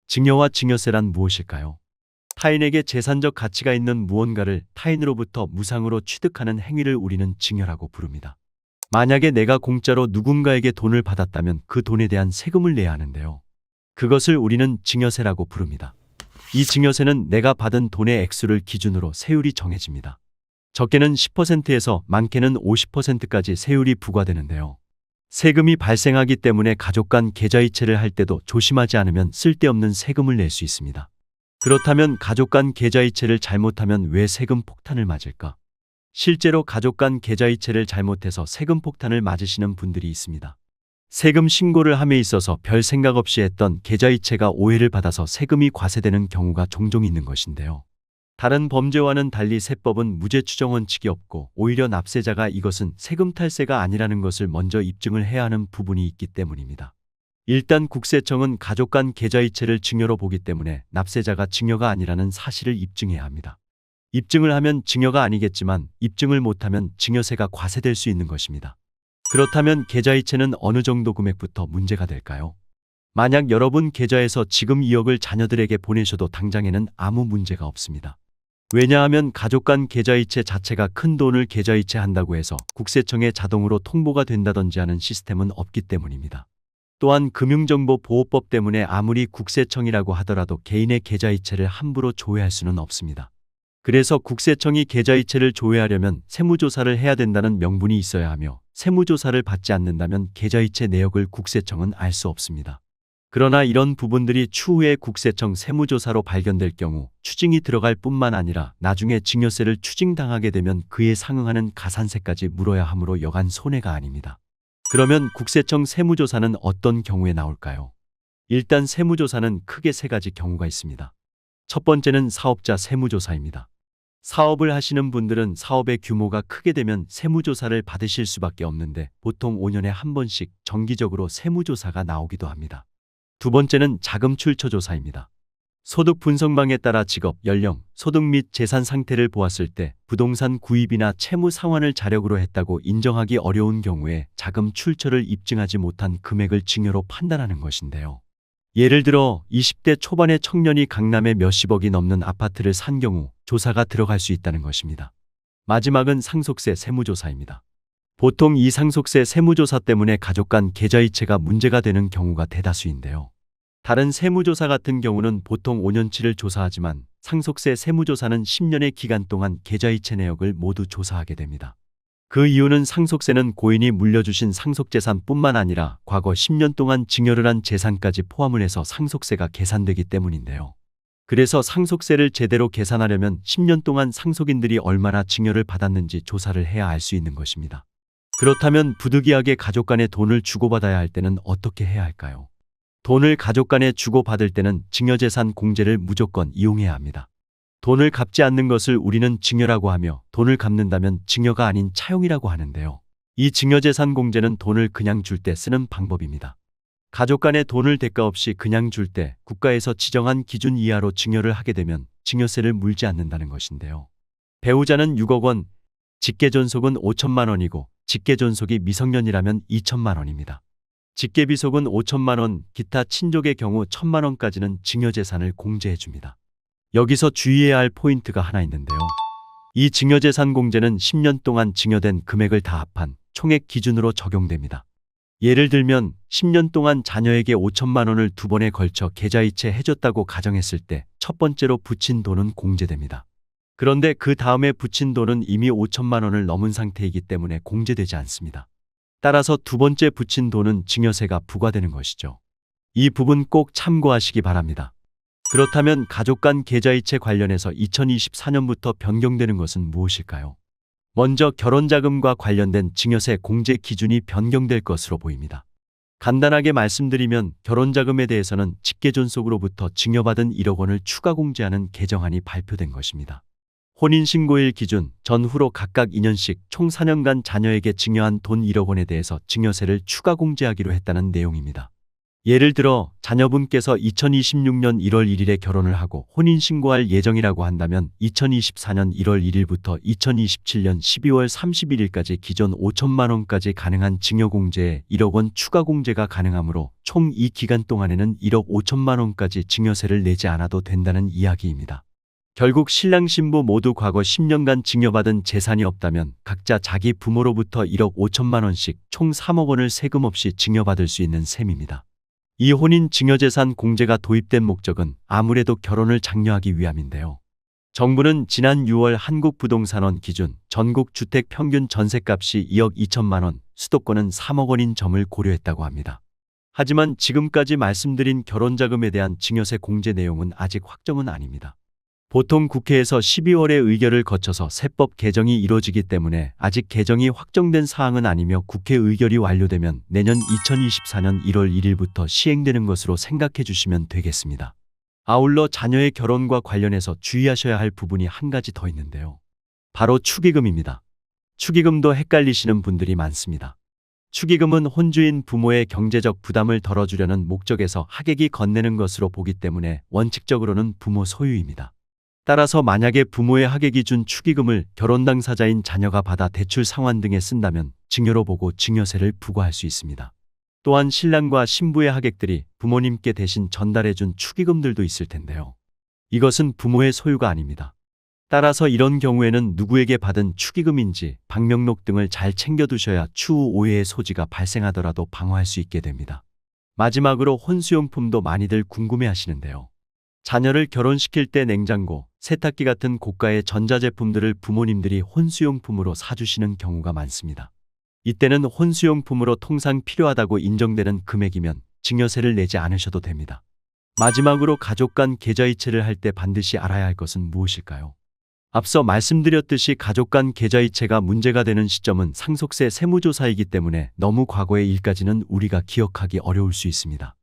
증여와 증여세란 무엇일까요? 타인에게 재산적 가치가 있는 무언가를 타인으로부터 무상으로 취득하는 행위를 우리는 증여라고 부릅니다. 만약에 내가 공짜로 누군가에게 돈을 받았다면 그 돈에 대한 세금을 내야 하는데요. 그것을 우리는 증여세라고 부릅니다. 이 증여세는 내가 받은 돈의 액수를 기준으로 세율이 정해집니다. 적게는 10%에서 많게는 50%까지 세율이 부과되는데요. 세금이 발생하기 때문에 가족 간 계좌이체를 할 때도 조심하지 않으면 쓸데없는 세금을 낼 수 있습니다. 그렇다면 가족 간 계좌이체를 잘못하면 왜 세금 폭탄을 맞을까? 실제로 가족 간 계좌이체를 잘못해서 세금 폭탄을 맞으시는 분들이 있습니다. 세금 신고를 함에 있어서 별 생각 없이 했던 계좌이체가 오해를 받아서 세금이 과세되는 경우가 종종 있는 것인데요. 다른 범죄와는 달리 세법은 무죄 추정 원칙이 없고 오히려 납세자가 이것은 세금 탈세가 아니라는 것을 먼저 입증을 해야 하는 부분이 있기 때문입니다. 일단 국세청은 가족 간 계좌이체를 증여로 보기 때문에 납세자가 증여가 아니라는 사실을 입증해야 합니다. 입증을 하면 증여가 아니겠지만 입증을 못하면 증여세가 과세될 수 있는 것입니다. 그렇다면 계좌이체는 어느 정도 금액부터 문제가 될까요? 만약 여러분 계좌에서 지금 2억을 자녀들에게 보내셔도 당장에는 아무 문제가 없습니다. 왜냐하면 가족 간 계좌이체 자체가 큰 돈을 계좌이체한다고 해서 국세청에 자동으로 통보가 된다든지 하는 시스템은 없기 때문입니다. 또한 금융정보보호법 때문에 아무리 국세청이라고 하더라도 개인의 계좌이체를 함부로 조회할 수는 없습니다. 그래서 국세청이 계좌이체를 조회하려면 세무조사를 해야 된다는 명분이 있어야 하며 세무조사를 받지 않는다면 계좌이체 내역을 국세청은 알 수 없습니다. 그러나 이런 부분들이 추후에 국세청 세무조사로 발견될 경우 추징이 들어갈 뿐만 아니라 나중에 증여세를 추징당하게 되면 그에 상응하는 가산세까지 물어야 하므로 여간 손해가 아닙니다. 그러면 국세청 세무조사는 어떤 경우에 나올까요? 일단 세무조사는 크게 세 가지 경우가 있습니다. 첫 번째는 사업자 세무조사입니다. 사업을 하시는 분들은 사업의 규모가 크게 되면 세무조사를 받으실 수밖에 없는데 보통 5년에 한 번씩 정기적으로 세무조사가 나오기도 합니다. 두 번째는 자금 출처 조사입니다. 소득 분석망에 따라 직업, 연령, 소득 및 재산 상태를 보았을 때 부동산 구입이나 채무 상환을 자력으로 했다고 인정하기 어려운 경우에 자금 출처를 입증하지 못한 금액을 증여로 판단하는 것인데요. 예를 들어 20대 초반의 청년이 강남에 몇십억이 넘는 아파트를 산 경우 조사가 들어갈 수 있다는 것입니다. 마지막은 상속세 세무조사입니다. 보통 이 상속세 세무조사 때문에 가족 간 계좌이체가 문제가 되는 경우가 대다수인데요. 다른 세무조사 같은 경우는 보통 5년치를 조사하지만 상속세 세무조사는 10년의 기간 동안 계좌이체 내역을 모두 조사하게 됩니다. 그 이유는 상속세는 고인이 물려주신 상속재산뿐만 아니라 과거 10년 동안 증여를 한 재산까지 포함을 해서 상속세가 계산되기 때문인데요. 그래서 상속세를 제대로 계산하려면 10년 동안 상속인들이 얼마나 증여를 받았는지 조사를 해야 알 수 있는 것입니다. 그렇다면 부득이하게 가족 간에 돈을 주고받아야 할 때는 어떻게 해야 할까요? 돈을 가족 간에 주고받을 때는 증여재산 공제를 무조건 이용해야 합니다. 돈을 갚지 않는 것을 우리는 증여라고 하며 돈을 갚는다면 증여가 아닌 차용이라고 하는데요. 이 증여재산 공제는 돈을 그냥 줄 때 쓰는 방법입니다. 가족 간에 돈을 대가 없이 그냥 줄 때 국가에서 지정한 기준 이하로 증여를 하게 되면 증여세를 물지 않는다는 것인데요. 배우자는 6억 원, 직계존속은 5천만 원이고 직계존속이 미성년이라면 2천만 원입니다. 직계비속은 5천만 원, 기타 친족의 경우 1천만 원까지는 증여재산을 공제해줍니다. 여기서 주의해야 할 포인트가 하나 있는데요. 이 증여재산 공제는 10년 동안 증여된 금액을 다 합한 총액 기준으로 적용됩니다. 예를 들면 10년 동안 자녀에게 5천만 원을 두 번에 걸쳐 계좌이체 해줬다고 가정했을 때 첫 번째로 붙인 돈은 공제됩니다. 그런데 그 다음에 붙인 돈은 이미 5천만 원을 넘은 상태이기 때문에 공제되지 않습니다. 따라서 두 번째 붙인 돈은 증여세가 부과되는 것이죠. 이 부분 꼭 참고하시기 바랍니다. 그렇다면 가족 간 계좌이체 관련해서 2024년부터 변경되는 것은 무엇일까요? 먼저 결혼자금과 관련된 증여세 공제 기준이 변경될 것으로 보입니다. 간단하게 말씀드리면 결혼자금에 대해서는 직계존속으로부터 증여받은 1억 원을 추가 공제하는 개정안이 발표된 것입니다. 혼인신고일 기준 전후로 각각 2년씩 총 4년간 자녀에게 증여한 돈 1억 원에 대해서 증여세를 추가 공제하기로 했다는 내용입니다. 예를 들어 자녀분께서 2026년 1월 1일에 결혼을 하고 혼인신고할 예정이라고 한다면 2024년 1월 1일부터 2027년 12월 31일까지 기존 5천만 원까지 가능한 증여공제에 1억 원 추가 공제가 가능하므로 총 이 기간 동안에는 1억 5천만 원까지 증여세를 내지 않아도 된다는 이야기입니다. 결국 신랑 신부 모두 과거 10년간 증여받은 재산이 없다면 각자 자기 부모로부터 1억 5천만 원씩 총 3억 원을 세금 없이 증여받을 수 있는 셈입니다. 이 혼인 증여재산 공제가 도입된 목적은 아무래도 결혼을 장려하기 위함인데요. 정부는 지난 6월 한국부동산원 기준 전국 주택 평균 전셋값이 2억 2천만 원, 수도권은 3억 원인 점을 고려했다고 합니다. 하지만 지금까지 말씀드린 결혼자금에 대한 증여세 공제 내용은 아직 확정은 아닙니다. 보통 국회에서 12월에 의결을 거쳐서 세법 개정이 이뤄지기 때문에 아직 개정이 확정된 사항은 아니며 국회 의결이 완료되면 내년 2024년 1월 1일부터 시행되는 것으로 생각해 주시면 되겠습니다. 아울러 자녀의 결혼과 관련해서 주의하셔야 할 부분이 한 가지 더 있는데요. 바로 축의금입니다. 축의금도 헷갈리시는 분들이 많습니다. 축의금은 혼주인 부모의 경제적 부담을 덜어주려는 목적에서 하객이 건네는 것으로 보기 때문에 원칙적으로는 부모 소유입니다. 따라서 만약에 부모의 하객이 준 축의금을 결혼 당사자인 자녀가 받아 대출 상환 등에 쓴다면 증여로 보고 증여세를 부과할 수 있습니다. 또한 신랑과 신부의 하객들이 부모님께 대신 전달해 준 축의금들도 있을 텐데요. 이것은 부모의 소유가 아닙니다. 따라서 이런 경우에는 누구에게 받은 축의금인지 방명록 등을 잘 챙겨두셔야 추후 오해의 소지가 발생하더라도 방어할 수 있게 됩니다. 마지막으로 혼수용품도 많이들 궁금해하시는데요. 자녀를 결혼시킬 때 냉장고, 세탁기 같은 고가의 전자제품들을 부모님들이 혼수용품으로 사주시는 경우가 많습니다. 이때는 혼수용품으로 통상 필요하다고 인정되는 금액이면 증여세를 내지 않으셔도 됩니다. 마지막으로 가족 간 계좌이체를 할 때 반드시 알아야 할 것은 무엇일까요? 앞서 말씀드렸듯이 가족 간 계좌이체가 문제가 되는 시점은 상속세 세무조사이기 때문에 너무 과거의 일까지는 우리가 기억하기 어려울 수 있습니다.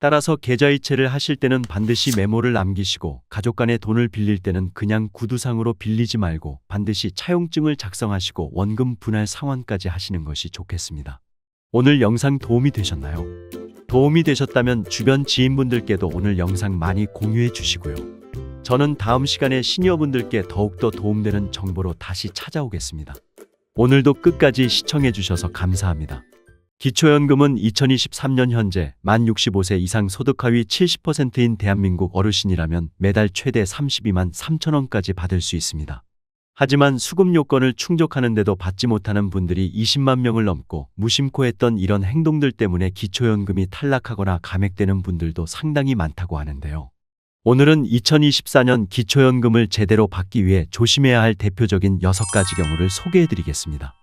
따라서 계좌이체를 하실 때는 반드시 메모를 남기시고 가족 간에 돈을 빌릴 때는 그냥 구두상으로 빌리지 말고 반드시 차용증을 작성하시고 원금 분할 상환까지 하시는 것이 좋겠습니다. 오늘 영상 도움이 되셨나요? 도움이 되셨다면 주변 지인분들께도 오늘 영상 많이 공유해 주시고요. 저는 다음 시간에 시니어분들께 더욱더 도움되는 정보로 다시 찾아오겠습니다. 오늘도 끝까지 시청해 주셔서 감사합니다. 기초연금은 2023년 현재 만 65세 이상 소득 하위 70%인 대한민국 어르신이라면 매달 최대 32만 3천 원까지 받을 수 있습니다. 하지만 수급 요건을 충족하는데도 받지 못하는 분들이 20만 명을 넘고 무심코 했던 이런 행동들 때문에 기초연금이 탈락하거나 감액되는 분들도 상당히 많다고 하는데요. 오늘은 2024년 기초연금을 제대로 받기 위해 조심해야 할 대표적인 6가지 경우를 소개해 드리겠습니다.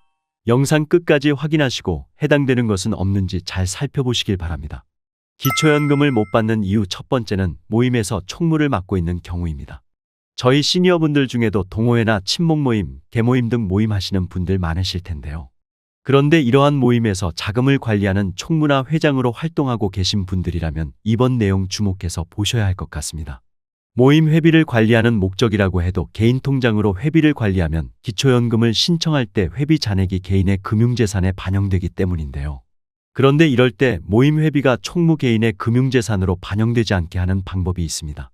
영상 끝까지 확인하시고 해당되는 것은 없는지 잘 살펴보시길 바랍니다. 기초연금을 못 받는 이유 첫 번째는 모임에서 총무를 맡고 있는 경우입니다. 저희 시니어분들 중에도 동호회나 친목 모임, 계모임 등 모임 하시는 분들 많으실 텐데요. 그런데 이러한 모임에서 자금을 관리하는 총무나 회장으로 활동하고 계신 분들이라면 이번 내용 주목해서 보셔야 할 것 같습니다. 모임 회비를 관리하는 목적이라고 해도 개인 통장으로 회비를 관리하면 기초연금을 신청할 때 회비 잔액이 개인의 금융재산에 반영되기 때문인데요. 그런데 이럴 때 모임 회비가 총무 개인의 금융재산으로 반영되지 않게 하는 방법이 있습니다.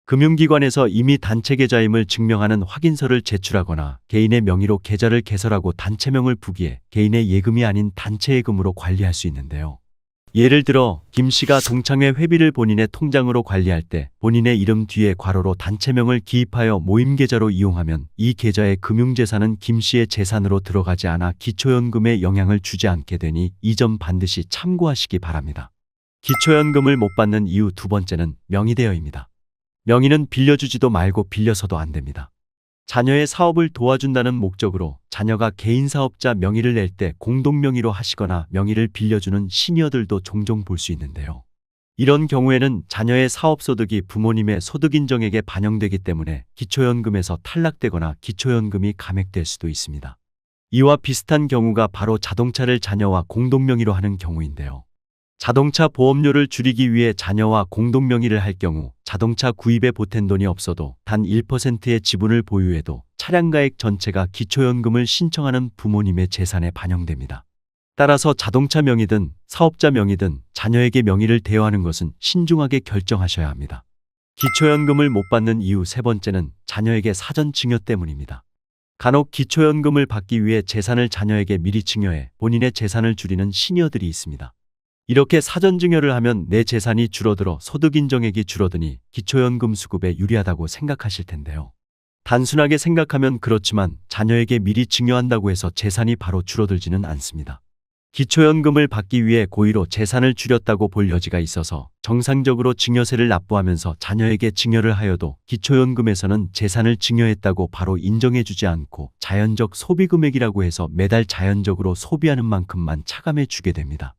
금융기관에서 이미 단체 계좌임을 증명하는 확인서를 제출하거나 개인의 명의로 계좌를 개설하고 단체명을 부기해 개인의 예금이 아닌 단체 예금으로 관리할 수 있는데요. 예를 들어 김 씨가 동창회 회비를 본인의 통장으로 관리할 때 본인의 이름 뒤에 괄호로 단체명을 기입하여 모임 계좌로 이용하면 이 계좌의 금융재산은 김 씨의 재산으로 들어가지 않아 기초연금에 영향을 주지 않게 되니 이 점 반드시 참고하시기 바랍니다. 기초연금을 못 받는 이유 두 번째는 명의대여입니다. 명의는 빌려주지도 말고 빌려서도 안 됩니다. 자녀의 사업을 도와준다는 목적으로 자녀가 개인 사업자 명의를 낼 때 공동명의로 하시거나 명의를 빌려주는 시니어들도 종종 볼 수 있는데요. 이런 경우에는 자녀의 사업소득이 부모님의 소득인정액에 반영되기 때문에 기초연금에서 탈락되거나 기초연금이 감액될 수도 있습니다. 이와 비슷한 경우가 바로 자동차를 자녀와 공동명의로 하는 경우인데요. 자동차 보험료를 줄이기 위해 자녀와 공동명의를 할 경우 자동차 구입에 보탠 돈이 없어도 단 1%의 지분을 보유해도 차량가액 전체가 기초연금을 신청하는 부모님의 재산에 반영됩니다. 따라서 자동차 명의든 사업자 명의든 자녀에게 명의를 대여하는 것은 신중하게 결정하셔야 합니다. 기초연금을 못 받는 이유 세 번째는 자녀에게 사전 증여 때문입니다. 간혹 기초연금을 받기 위해 재산을 자녀에게 미리 증여해 본인의 재산을 줄이는 시니어들이 있습니다. 이렇게 사전 증여를 하면 내 재산이 줄어들어 소득 인정액이 줄어드니 기초연금 수급에 유리하다고 생각하실 텐데요. 단순하게 생각하면 그렇지만 자녀에게 미리 증여한다고 해서 재산이 바로 줄어들지는 않습니다. 기초연금을 받기 위해 고의로 재산을 줄였다고 볼 여지가 있어서 정상적으로 증여세를 납부하면서 자녀에게 증여를 하여도 기초연금에서는 재산을 증여했다고 바로 인정해주지 않고 자연적 소비금액이라고 해서 매달 자연적으로 소비하는 만큼만 차감해 주게 됩니다.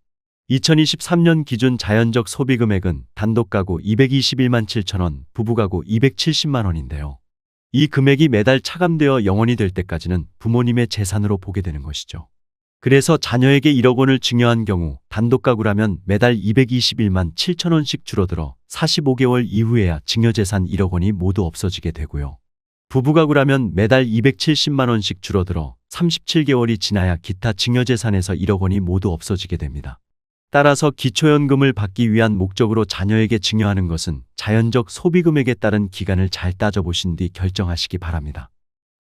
2023년 기준 자연적 소비금액은 단독가구 221만 7천 원, 부부가구 270만 원인데요. 이 금액이 매달 차감되어 영원이 될 때까지는 부모님의 재산으로 보게 되는 것이죠. 그래서 자녀에게 1억 원을 증여한 경우 단독가구라면 매달 221만 7천 원씩 줄어들어 45개월 이후에야 증여재산 1억 원이 모두 없어지게 되고요. 부부가구라면 매달 270만 원씩 줄어들어 37개월이 지나야 기타 증여재산에서 1억 원이 모두 없어지게 됩니다. 따라서 기초연금을 받기 위한 목적으로 자녀에게 증여하는 것은 자연적 소비금액에 따른 기간을 잘 따져보신 뒤 결정하시기 바랍니다.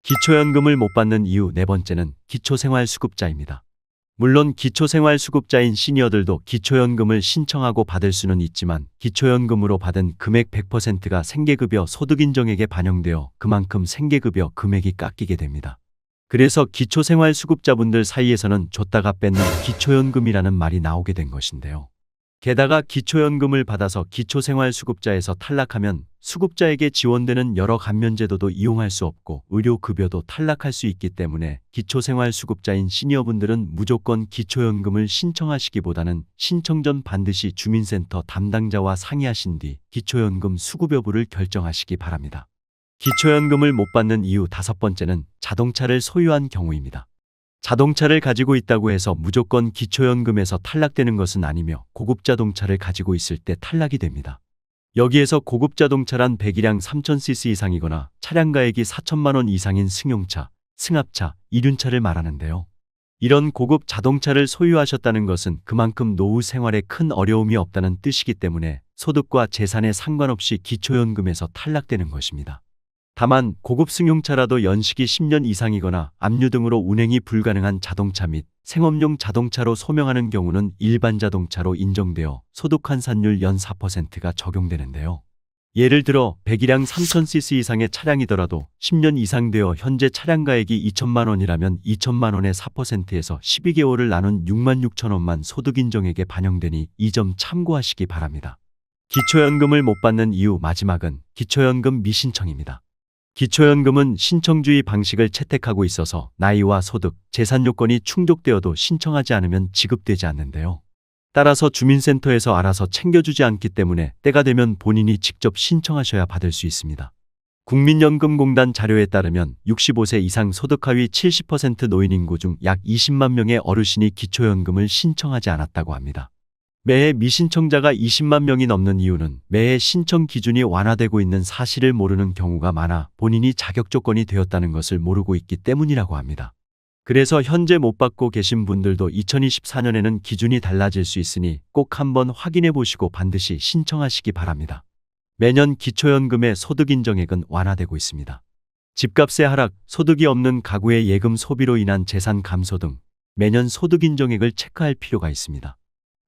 기초연금을 못 받는 이유 네 번째는 기초생활수급자입니다. 물론 기초생활수급자인 시니어들도 기초연금을 신청하고 받을 수는 있지만 기초연금으로 받은 금액 100%가 생계급여 소득인정액에 반영되어 그만큼 생계급여 금액이 깎이게 됩니다. 그래서 기초생활수급자분들 사이에서는 줬다가 뺏는 기초연금이라는 말이 나오게 된 것인데요. 게다가 기초연금을 받아서 기초생활수급자에서 탈락하면 수급자에게 지원되는 여러 감면제도도 이용할 수 없고 의료급여도 탈락할 수 있기 때문에 기초생활수급자인 시니어분들은 무조건 기초연금을 신청하시기보다는 신청 전 반드시 주민센터 담당자와 상의하신 뒤 기초연금 수급 여부를 결정하시기 바랍니다. 기초연금을 못 받는 이유 다섯 번째는 자동차를 소유한 경우입니다. 자동차를 가지고 있다고 해서 무조건 기초연금에서 탈락되는 것은 아니며 고급 자동차를 가지고 있을 때 탈락이 됩니다. 여기에서 고급 자동차란 배기량 3000cc 이상이거나 차량가액이 4천만 원 이상인 승용차, 승합차, 이륜차를 말하는데요. 이런 고급 자동차를 소유하셨다는 것은 그만큼 노후 생활에 큰 어려움이 없다는 뜻이기 때문에 소득과 재산에 상관없이 기초연금에서 탈락되는 것입니다. 다만 고급 승용차라도 연식이 10년 이상이거나 압류 등으로 운행이 불가능한 자동차 및 생업용 자동차로 소명하는 경우는 일반 자동차로 인정되어 소득 환산율 연 4%가 적용되는데요. 예를 들어 배기량 3000cc 이상의 차량이더라도 10년 이상 되어 현재 차량가액이 2천만 원이라면 2천만 원의 4%에서 12개월을 나눈 6만 6천 원만 소득인정액에 반영되니 이 점 참고하시기 바랍니다. 기초연금을 못 받는 이유 마지막은 기초연금 미신청입니다. 기초연금은 신청주의 방식을 채택하고 있어서 나이와 소득, 재산 요건이 충족되어도 신청하지 않으면 지급되지 않는데요. 따라서 주민센터에서 알아서 챙겨주지 않기 때문에 때가 되면 본인이 직접 신청하셔야 받을 수 있습니다. 국민연금공단 자료에 따르면 65세 이상 소득 하위 70% 노인 인구 중 약 20만 명의 어르신이 기초연금을 신청하지 않았다고 합니다. 매해 미신청자가 20만 명이 넘는 이유는 매해 신청 기준이 완화되고 있는 사실을 모르는 경우가 많아 본인이 자격 조건이 되었다는 것을 모르고 있기 때문이라고 합니다. 그래서 현재 못 받고 계신 분들도 2024년에는 기준이 달라질 수 있으니 꼭 한번 확인해 보시고 반드시 신청하시기 바랍니다. 매년 기초연금의 소득인정액은 완화되고 있습니다. 집값의 하락, 소득이 없는 가구의 예금 소비로 인한 재산 감소 등 매년 소득인정액을 체크할 필요가 있습니다.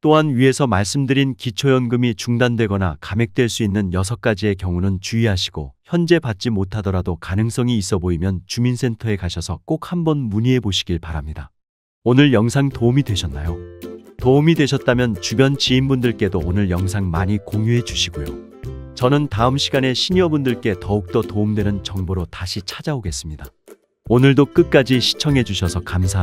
또한 위에서 말씀드린 기초연금이 중단되거나 감액될 수 있는 6가지의 경우는 주의하시고 현재 받지 못하더라도 가능성이 있어 보이면 주민센터에 가셔서 꼭 한번 문의해 보시길 바랍니다. 오늘 영상 도움이 되셨나요? 도움이 되셨다면 주변 지인분들께도 오늘 영상 많이 공유해 주시고요. 저는 다음 시간에 시니어분들께 더욱더 도움되는 정보로 다시 찾아오겠습니다. 오늘도 끝까지 시청해 주셔서 감사합니다.